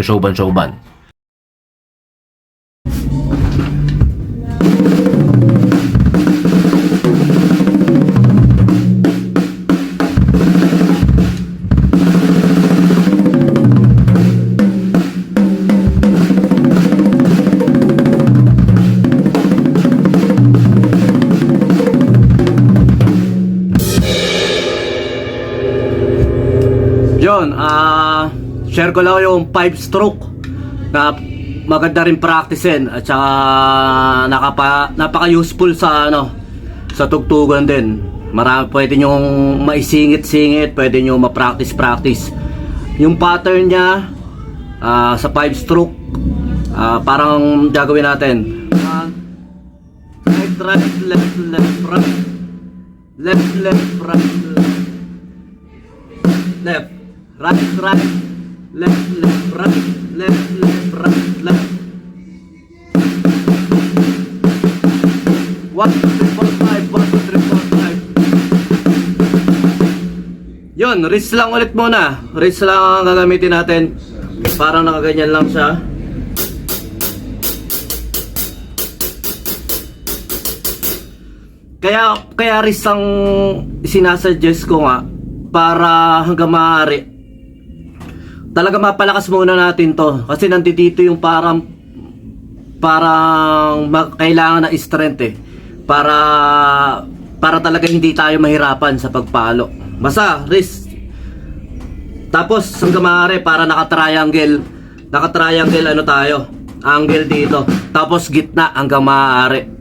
Showban. Yun, share ko lang yung 5-stroke na maganda rin practicein at saka napaka-useful sa sa tugtugan din. Marami pwede nyo maisingit-singit, pwede nyo ma-practice. Yung pattern niya sa 5-stroke, parang gagawin natin. Right, left, right. Left, right. Left. Right, left, right, left, right, left. 1, 2, 3, 4, 5, 1, 2, 3, 4, 5. Yun, wrist lang ulit muna. Wrist lang ang gagamitin natin. Parang nakaganyan lang siya. Kaya wrist ang sinasuggest ko nga para hanggang maaari talaga mapalakas muna natin to kasi nandito yung parang kailangan na strength para talaga hindi tayo mahirapan sa pagpalo. Basta wrist, tapos hanggang maaari para naka-triangle tayo, angle dito, tapos gitna hanggang maaari.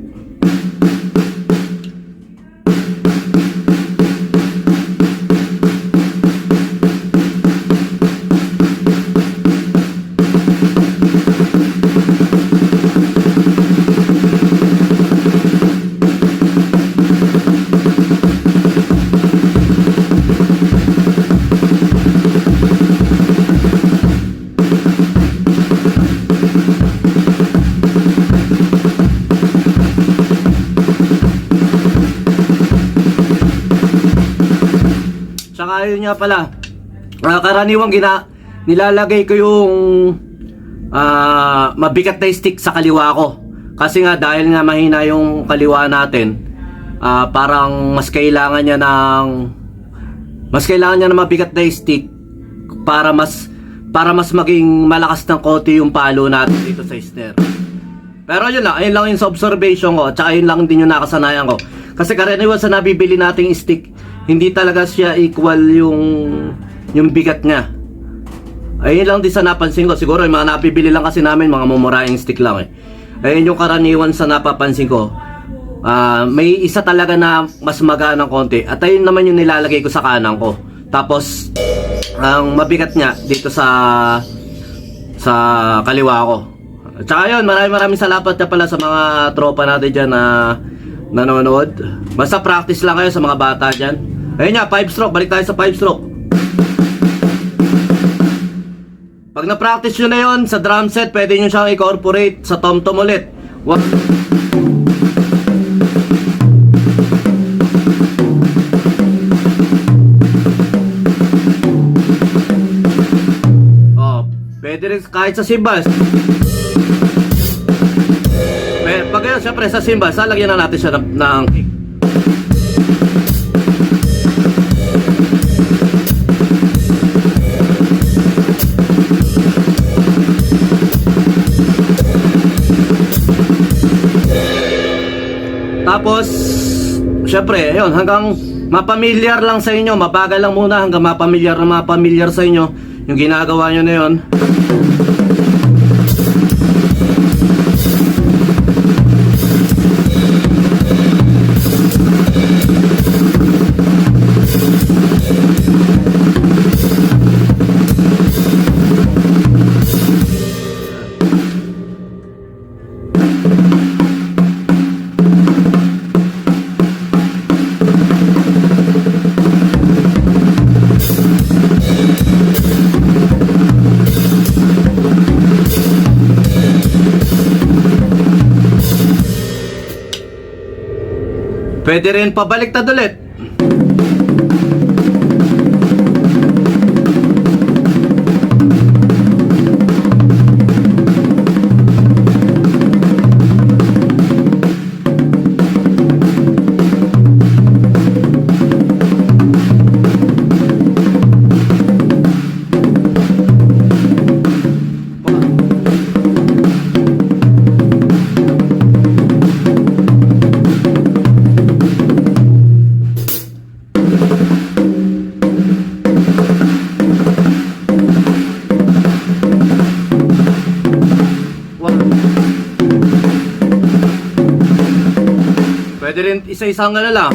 Tsaka yun nga pala, karaniwang nilalagay ko yung mabigat na stick sa kaliwa ko. Kasi nga dahil nga mahina yung kaliwa natin, parang mas kailangan niya ng mabigat na stick para mas maging malakas ng konti yung palo natin dito sa snare. Pero ayun lang yung sa observation ko, tsaka yun lang din yung nakasanayan ko. Kasi karaniwan sa nabibili nating stick, hindi talaga siya equal yung bigat niya. Ayun lang din sa napansin ko. Siguro yung mga napibili lang kasi namin, mga mumurahing stick lang Ayun yung karaniwan sa napapansin ko. May isa talaga na mas magaan ng konti. At ayun naman yung nilalagay ko sa kanan ko. Tapos ang mabigat niya dito sa kaliwa ko. At saka yun, maraming salamat na pala sa mga tropa natin dyan na nanonood. Basta practice lang kayo sa mga bata dyan. Ayun nga, 5-stroke. Balik tayo sa 5-stroke. Pag na-practice nyo na yun sa drum set, pwede nyo siyang incorporate sa tom-tom ulit. Pwede rin kahit sa cymbals. Pag yun, syempre sa cymbals, lalagyan na natin siya ng kick. Tapos, syempre, yun, hanggang mapamilyar lang sa inyo, mabagal lang muna hanggang mapamilyar sa inyo yung ginagawa nyo na yun. Pwede rin pabaliktad ulit. pwede isa-isang na lang.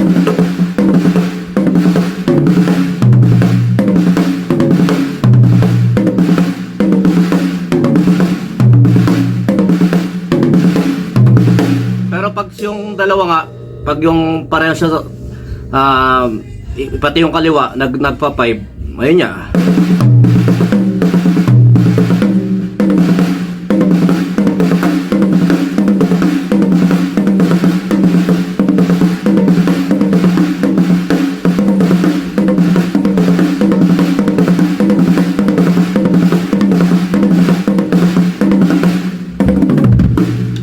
Pero pag yung dalawa nga, pag yung pareho siya, pati yung kaliwa, nagpa 5, ayun niya.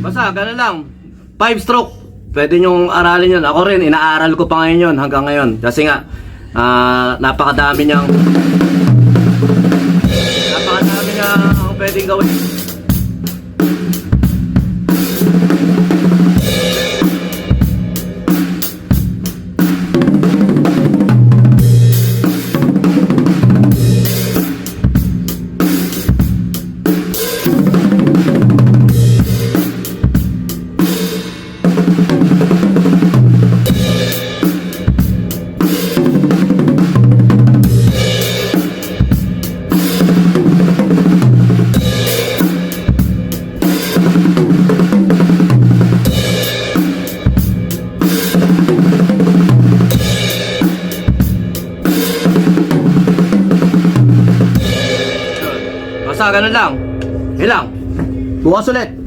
Basta, gano'n lang. 5 stroke. Pwede nyong aralin yun. Ako rin, inaaral ko pa ngayon yun hanggang ngayon. Kasi nga, napakadami niyang pwedeng gawin. Basta ganun lang. Ilang. Bukas ulit.